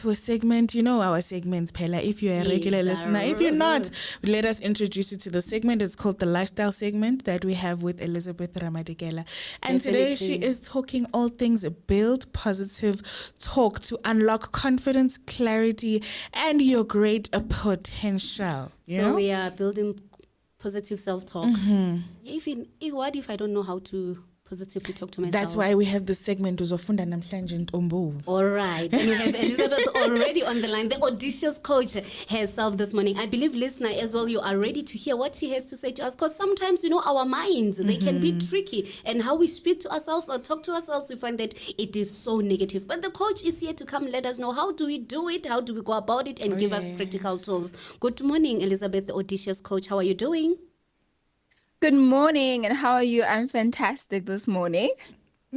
to a segment. You know our segments, Pella. If you're a regular listener, if you're not, let us introduce you to the segment. It's called the lifestyle segment that we have with Elizabeth Ramadikela. And today she is talking all things build positive talk to unlock confidence, clarity, and your great potential. So we are building positive self-talk. What if I don't know how to positively talk to myself? That's why we have the segment. All right. And we have Elizabeth already on the line, the audacious coach herself this morning. I believe, listener, as well, you are ready to hear what she has to say to us. Because sometimes, our minds, they can be tricky. And how we speak to ourselves or talk to ourselves, we find that it is so negative. But the coach is here to come let us know how do we do it, how do we go about it, and give us practical tools. Good morning, Elizabeth, the audacious coach. How are you doing? Good morning, and how are you? I'm fantastic this morning.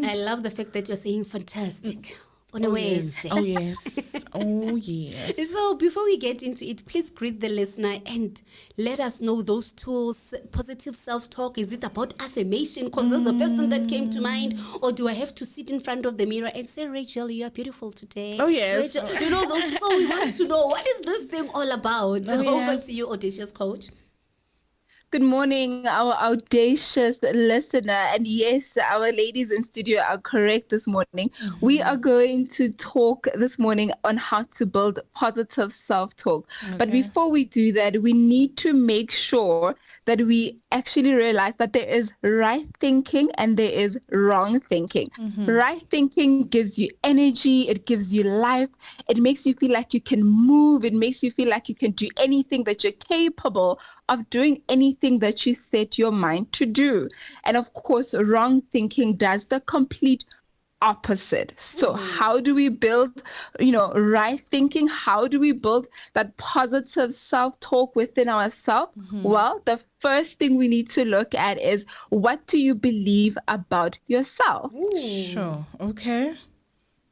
I love the fact that you're saying fantastic on a Wednesday. Oh, yes. Oh, yes. So before we get into it, please greet the listener and let us know those tools. Positive self-talk. Is it about affirmation? Because that's the first thing that came to mind. Or do I have to sit in front of the mirror and say, Rachel, you are beautiful today? Oh, yes. Rachel, those. So we want to know, what is this thing all about? Over to you, audacious coach. Good morning, our audacious listener. And yes, our ladies in studio are correct this morning. We are going to talk this morning on how to build positive self-talk. But before we do that, we need to make sure that we actually realize that there is right thinking and there is wrong thinking. Right thinking gives you energy, it gives you life, it makes you feel like you can move, it makes you feel like you can do anything, that you're capable of doing anything that you set your mind to do. And of course, wrong thinking does the complete opposite. So how do we build, right thinking? How do we build that positive self-talk within ourselves? Well, the first thing we need to look at is, what do you believe about yourself? Sure. Okay.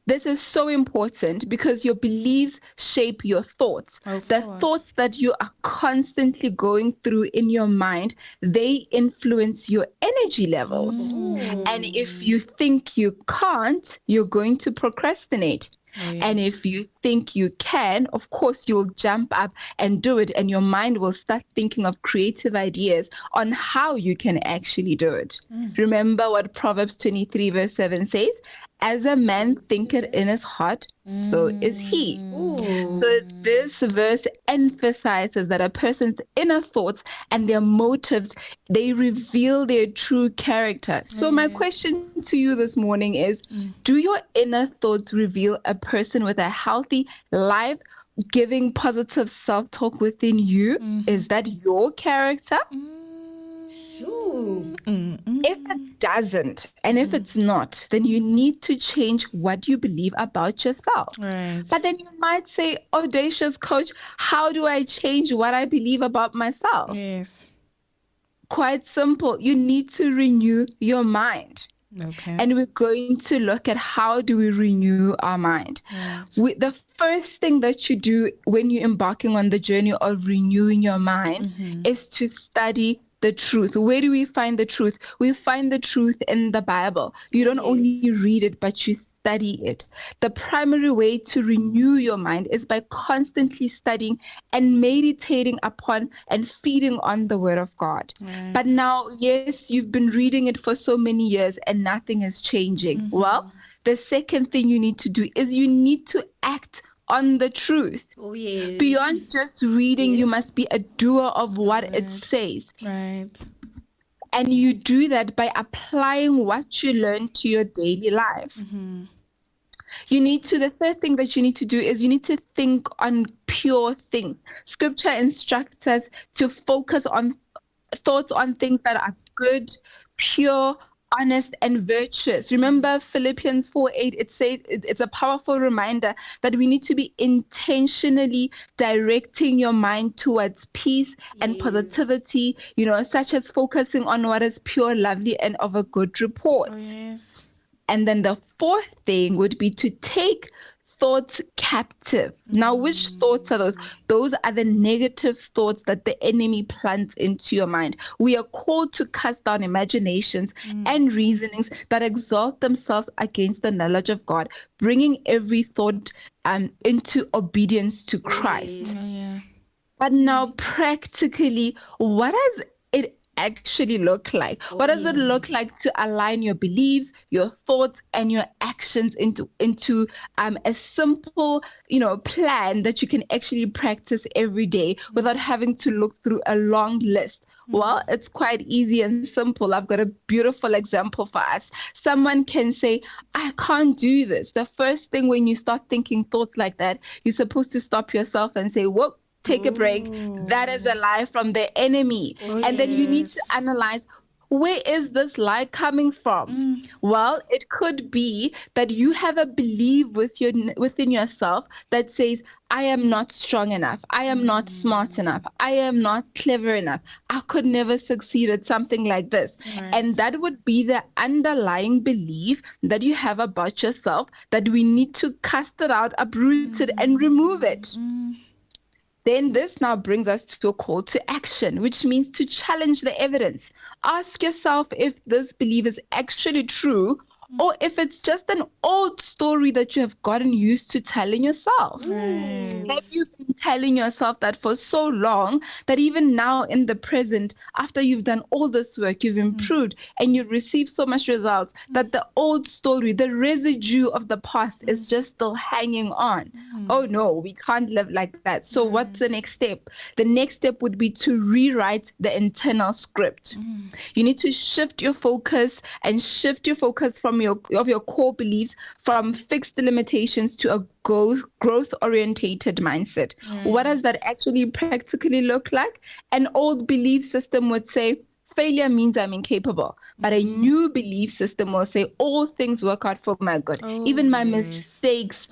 This is so important because your beliefs shape your thoughts. The thoughts that you are constantly going through in your mind, they influence your energy levels. And if you think you can't, you're going to procrastinate. And if you think you can, of course, you'll jump up and do it. And your mind will start thinking of creative ideas on how you can actually do it. Remember what Proverbs 23 verse 7 says? As a man thinketh in his heart, so is he. So this verse emphasizes that a person's inner thoughts and their motives, they reveal their true character. So my question to you this morning is, do your inner thoughts reveal a person with a healthy, life-giving, positive self-talk within you? Is that your character? If it doesn't, and if it's not, then you need to change what you believe about yourself. But then you might say, audacious coach, how do I change what I believe about myself? Quite simple. You need to renew your mind. And we're going to look at how do we renew our mind. The first thing that you do when you're embarking on the journey of renewing your mind is to study the truth. Where do we find the truth? We find the truth in the Bible. You don't only read it, but you study it. The primary way to renew your mind is by constantly studying and meditating upon and feeding on the Word of God. But now, yes, you've been reading it for so many years and nothing is changing. Well, the second thing you need to do is you need to act on the truth. Beyond just reading, you must be a doer of what it says. And you do that by applying what you learn to your daily life. The third thing that you need to do is you need to think on pure things. Scripture instructs us to focus on thoughts on things that are good, pure, honest, and virtuous. Remember Philippians 4:8, it says it's a powerful reminder that we need to be intentionally directing your mind towards peace and positivity, such as focusing on what is pure, lovely, and of a good report. And then the fourth thing would be to take thoughts captive. Now, which thoughts are those? Those are the negative thoughts that the enemy plants into your mind. We are called to cast down imaginations and reasonings that exalt themselves against the knowledge of God, bringing every thought into obedience to Christ. Yes. But now, practically, what does it actually look like? What does it look like to align your beliefs, your thoughts, and your actions into a simple, plan that you can actually practice every day without having to look through a long list? Well, it's quite easy and simple. I've got a beautiful example for us. Someone can say, I can't do this. The first thing when you start thinking thoughts like that, you're supposed to stop yourself and say, whoop, take a break. That is a lie from the enemy. And then you need to analyze, where is this lie coming from? Well, it could be that you have a belief within yourself that says, I am not strong enough. I am not smart enough. I am not clever enough. I could never succeed at something like this. Right. And that would be the underlying belief that you have about yourself, that we need to cast it out, uproot it, and remove it. Then this now brings us to a call to action, which means to challenge the evidence. Ask yourself if this belief is actually true, or if it's just an old story that you have gotten used to telling yourself. Right. Have you been telling yourself that for so long that even now in the present, after you've done all this work, you've improved and you've received so much results, that the old story, the residue of the past is just still hanging on? Oh no, we can't live like that. So what's the next step? The next step would be to rewrite the internal script. You need to shift your focus from your core beliefs, from fixed limitations to a growth-orientated mindset. What does that actually practically look like? An old belief system would say, failure means I'm incapable. But a new belief system will say, all things work out for my good. Even my mistakes,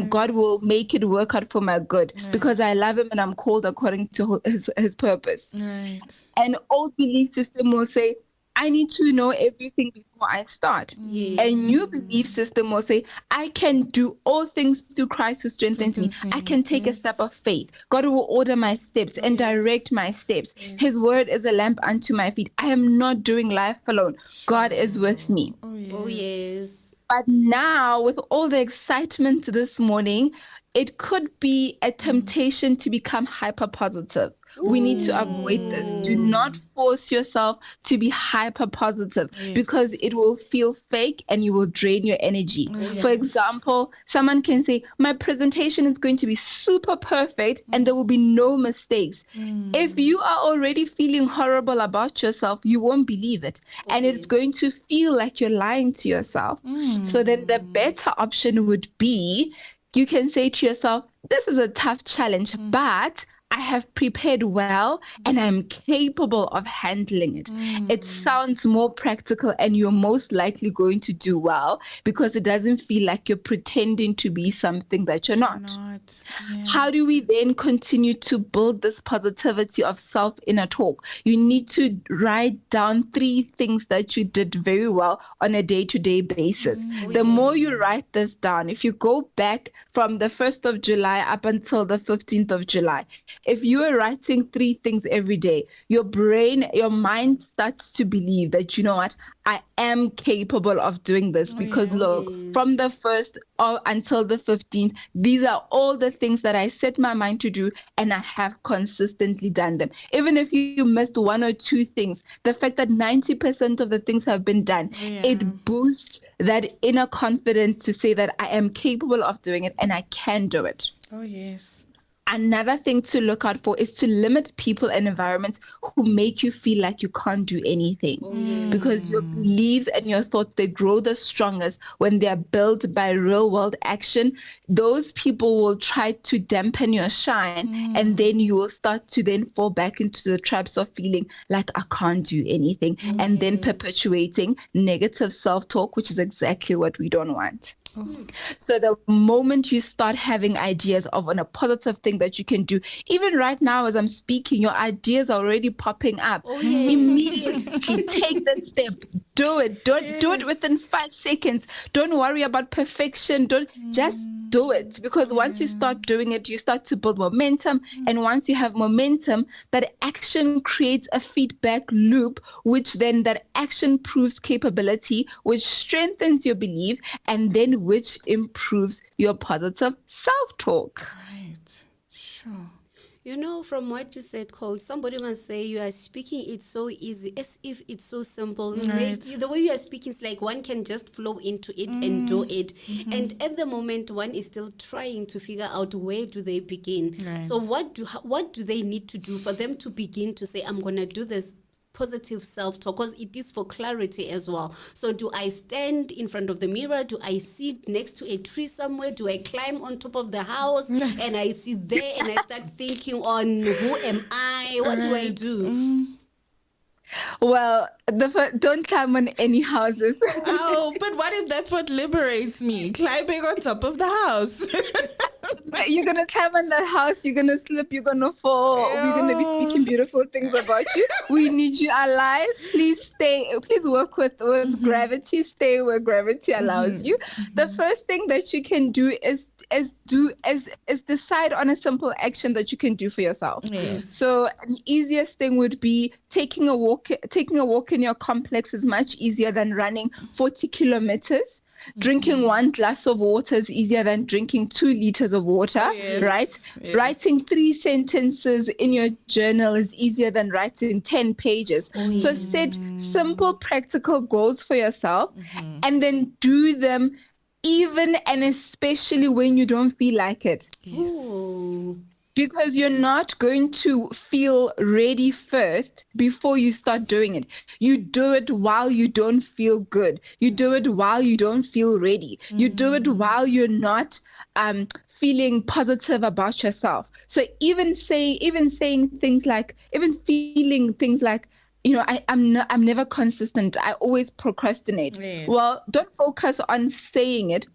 God will make it work out for my good, because I love him and I'm called according to his purpose. Right. An old belief system will say, I need to know everything before I start. A new belief system will say, I can do all things through Christ who strengthens me. I can take a step of faith. God will order my steps and direct my steps. His word is a lamp unto my feet. I am not doing life alone. God is with me. Oh, yes. But now, with all the excitement this morning, it could be a temptation to become hyper positive. We need to avoid this. Do not force yourself to be hyper positive, because it will feel fake and you will drain your energy. For example, someone can say, my presentation is going to be super perfect and there will be no mistakes. If you are already feeling horrible about yourself, you won't believe it. And it's going to feel like you're lying to yourself. So then the better option would be, you can say to yourself, this is a tough challenge, but I have prepared well and I'm capable of handling it. It sounds more practical and you're most likely going to do well, because it doesn't feel like you're pretending to be something that you're not. How do we then continue to build this positivity of self-inner talk? You need to write down 3 things that you did very well on a day-to-day basis. The more you write this down, if you go back from the 1st of July up until the 15th of July, if you are writing 3 things every day, your mind starts to believe that, you know what, I am capable of doing this, because look, from the 1st until the 15th, these are all the things that I set my mind to do and I have consistently done them. Even if you missed 1 or 2 things, the fact that 90% of the things have been done, it boosts that inner confidence to say that I am capable of doing it and I can do it. Oh, yes. Another thing to look out for is to limit people and environments who make you feel like you can't do anything. Because your beliefs and your thoughts, they grow the strongest when they are built by real world action. Those people will try to dampen your shine, and then you will start to then fall back into the traps of feeling like I can't do anything, and then perpetuating negative self-talk, which is exactly what we don't want. So the moment you start having ideas of a positive thing that you can do, even right now as I'm speaking, your ideas are already popping up. Immediately take the step, do it. Don't do it within 5 seconds. Don't worry about perfection. Don't just do it, because once you start doing it, you start to build momentum. And once you have momentum, that action creates a feedback loop, which then that action proves capability, which strengthens your belief, and then which improves your positive self-talk. Right. Sure. You know, from what you said, Coach, somebody must say you are speaking it so easy, as if it's so simple. Right. The way you are speaking is like one can just flow into it and do it. And at the moment, one is still trying to figure out where do they begin. Right. So what do they need to do for them to begin to say, I'm going to do this positive self-talk, because it is for clarity as well. So do I stand in front of the mirror? Do I sit next to a tree somewhere? Do I climb on top of the house and I sit there and I start thinking on who am I? What do I do? Well, don't climb on any houses. Oh, but what if that's what liberates me? Climbing on top of the house. You're going to climb on that house, you're going to slip, you're going to fall. We're going to be speaking beautiful things about you. We need you alive. Please work with gravity. Stay where gravity allows you. The first thing that you can do is decide on a simple action that you can do for yourself. Yes. So the easiest thing would be taking a walk in your complex is much easier than running 40 kilometers. Drinking 1 glass of water is easier than drinking 2 liters of water, right? Yes. Writing 3 sentences in your journal is easier than writing 10 pages. So set simple, practical goals for yourself and then do them even and especially when you don't feel like it. Yes. Because you're not going to feel ready first before you start doing it. You do it while you don't feel good. You do it while you don't feel ready. You do it while you're not feeling positive about yourself. So even feeling things like, you know, I'm never consistent. I always procrastinate. Yes. Well, don't focus on saying it.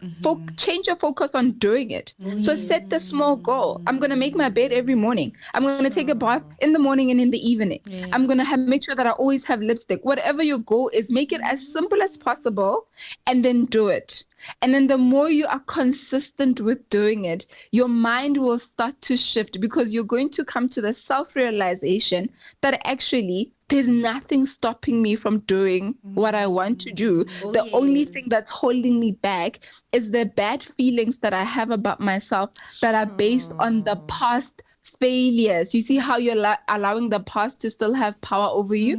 Change your focus on doing it. So set the small goal. I'm going to make my bed every morning. I'm going to take a bath in the morning and in the evening. Yes. I'm going to make sure that I always have lipstick. Whatever your goal is, make it as simple as possible and then do it. And then the more you are consistent with doing it, your mind will start to shift, because you're going to come to the self-realization that actually there's nothing stopping me from doing what I want to do. The only thing that's holding me back is the bad feelings that I have about myself that are based on the past failures. You see how you're allowing the past to still have power over you?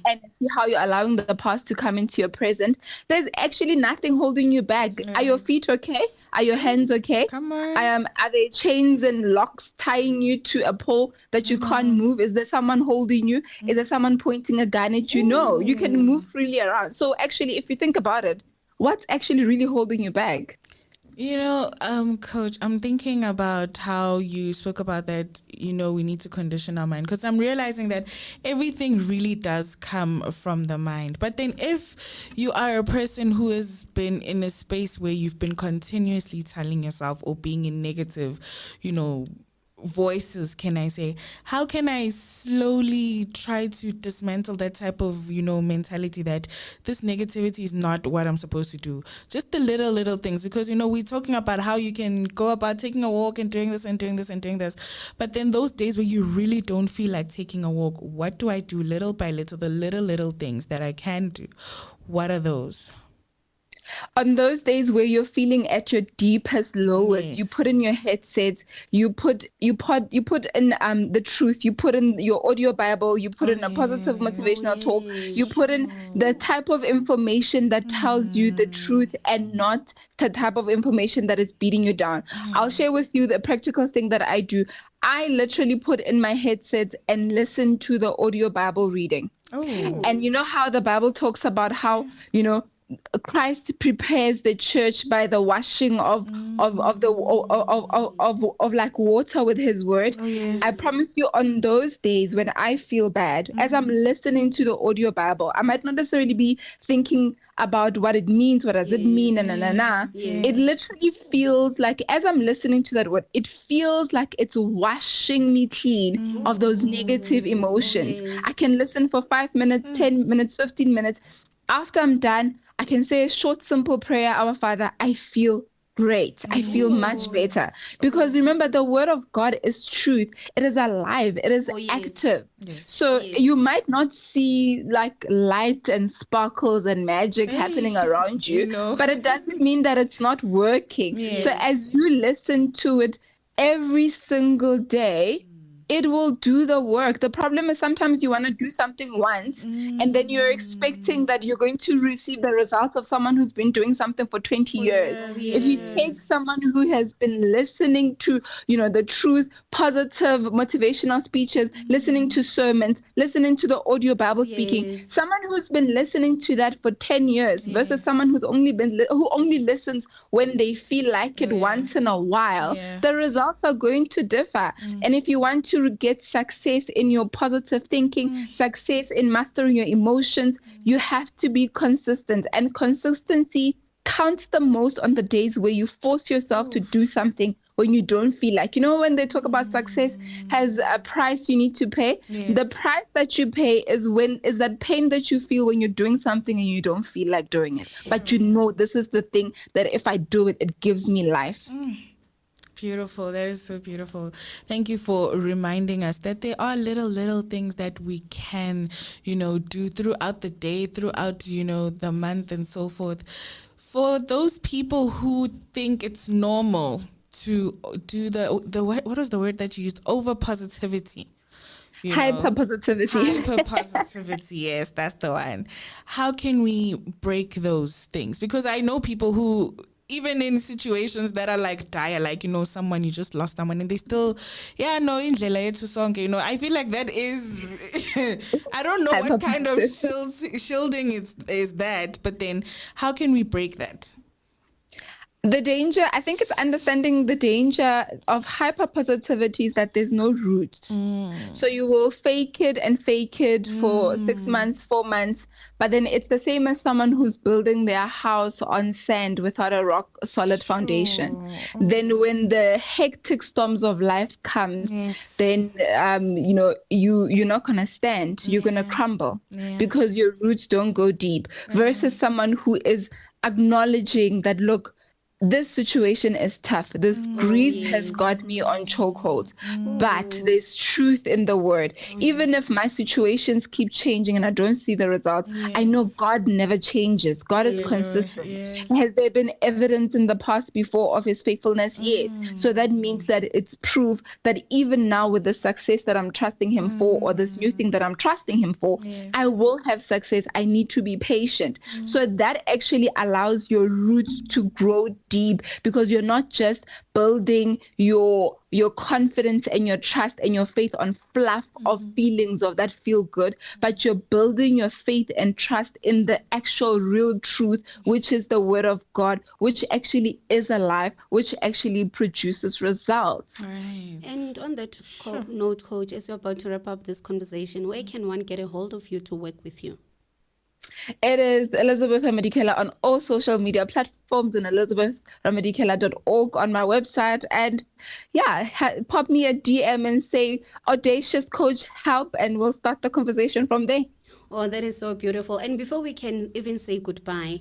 And see how you're allowing the past to come into your present. There's actually nothing holding you back. Right. Are your feet okay? Are your hands okay? Come on. Are there chains and locks tying you to a pole that you can't move? Is there someone holding you? Is there someone pointing a gun at you? No, you can move freely around. So actually, if you think about it, what's actually really holding you back? You know, Coach, I'm thinking about how you spoke about that, you know, we need to condition our mind, because I'm realizing that everything really does come from the mind. But then if you are a person who has been in a space where you've been continuously telling yourself or being in negative, you know, voices, can I say, how can I slowly try to dismantle that type of, you know, mentality that this negativity is not what I'm supposed to do? Just the little things, because, you know, we're talking about how you can go about taking a walk and doing this and doing this and doing this, but then those days where you really don't feel like taking a walk, what do I do little by little, the little things that I can do? What are those? On those days where you're feeling at your deepest, lowest, you put in your headsets, you put in the truth, you put in your audio Bible, you put in a positive motivational talk, you put in the type of information that tells you the truth and not the type of information that is beating you down. I'll share with you the practical thing that I do. I literally put in my headset and listen to the audio Bible reading. And you know how the Bible talks about how, you know, Christ prepares the church by the washing of like water with his word. Oh, yes. I promise you, on those days when I feel bad, as I'm listening to the audio Bible, I might not necessarily be thinking about what it means, what does it mean, It literally feels like, as I'm listening to that word, it feels like it's washing me clean of those negative emotions. I can listen for 5 minutes, 10 minutes, 15 minutes. After I'm done, I can say a short, simple prayer, Our Father. I feel great. I feel much better. Because remember, the word of God is truth. It is alive. It is active. So you might not see like light and sparkles and magic happening around you, but it doesn't mean that it's not working. So as you listen to it every single day, it will do the work. The problem is sometimes you want to do something once and then you're expecting that you're going to receive the results of someone who's been doing something for 20 years. If you take someone who has been listening to, the truth, positive, motivational speeches, listening to sermons, listening to the audio Bible speaking, someone who's been listening to that for 10 years versus someone who only listens when they feel like it once in a while, the results are going to differ. And if you want to get success in your positive thinking, success in mastering your emotions, you have to be consistent. And consistency counts the most on the days where you force yourself to do something when you don't feel like. When they talk about success has a price you need to pay. The price that you pay is that pain that you feel when you're doing something and you don't feel like doing it. But this is the thing that if I do it, it gives me life. Beautiful. That is so beautiful. Thank you for reminding us that there are little things that we can, do throughout the day, throughout, the month and so forth. For those people who think it's normal to do what was the word that you used? Over positivity. Hyper positivity. Hyper positivity. Yes, that's the one. How can we break those things? Because I know people who, even in situations that are like dire, like, someone, you just lost someone and they still, indlela yethu sonke, I feel like that is, I don't know what kind of shielding is that, but then how can we break that? The danger, I think it's understanding the danger of hyper positivity is that there's no roots. So you will fake it for 6 months, 4 months, but then it's the same as someone who's building their house on sand without a rock solid foundation. Then when the hectic storms of life comes, then you're not gonna stand. You're gonna crumble because your roots don't go deep. Versus someone who is acknowledging that, look, this situation is tough. This grief has got me on chokehold, but there's truth in the word. Even if my situations keep changing and I don't see the results, I know God never changes. God is consistent. Has there been evidence in the past before of his faithfulness? Yes. So that means that it's proof that even now with the success that I'm trusting him for, or this new thing that I'm trusting him for, I will have success. I need to be patient. So that actually allows your roots to grow deep, because you're not just building your confidence and your trust and your faith on fluff of feelings of that feel good, but you're building your faith and trust in the actual real truth, which is the word of God, which actually is alive, which actually produces results. Right. And on that note, Coach, as you're about to wrap up this conversation, where can one get a hold of you to work with you? It is Elizabeth Ramadikela on all social media platforms and elizabethramadikela.org on my website. And pop me a DM and say, Audacious Coach, help, and we'll start the conversation from there. Oh, that is so beautiful. And before we can even say goodbye,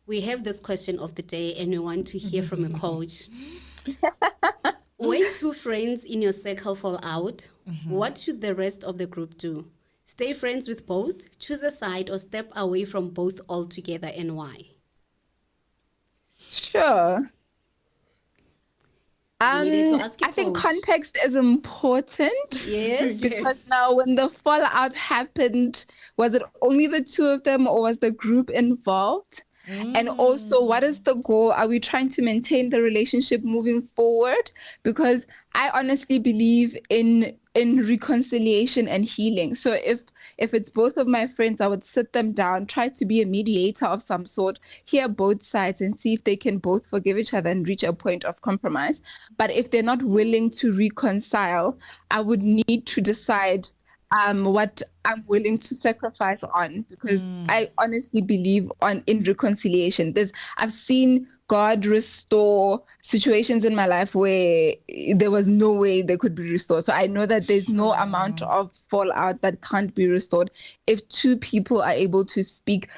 we have this question of the day and we want to hear from a coach. When two friends in your circle fall out, what should the rest of the group do? Stay friends with both, choose a side, or step away from both altogether, and why? Sure. I think context is important. Yes. Because now when the fallout happened, was it only the two of them or was the group involved? And also, what is the goal? Are we trying to maintain the relationship moving forward? Because I honestly believe in reconciliation and healing. So if it's both of my friends, I would sit them down, try to be a mediator of some sort, hear both sides and see if they can both forgive each other and reach a point of compromise. But if they're not willing to reconcile, I would need to decide what I'm willing to sacrifice on, because I honestly believe in reconciliation. I've seen God restore situations in my life where there was no way they could be restored. So I know that there's no amount of fallout that can't be restored if two people are able to speak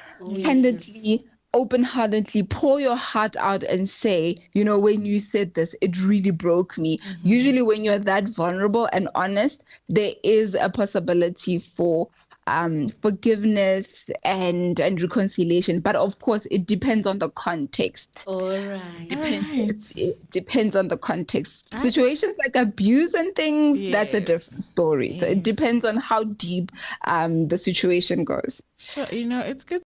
candidly, open-heartedly, pour your heart out and say, when you said this, it really broke me. Usually when you're that vulnerable and honest, there is a possibility for forgiveness and reconciliation. But of course, it depends on the context. All right. It depends on the context. Situations like abuse and things, that's a different story. So it depends on how deep the situation goes. So, it's good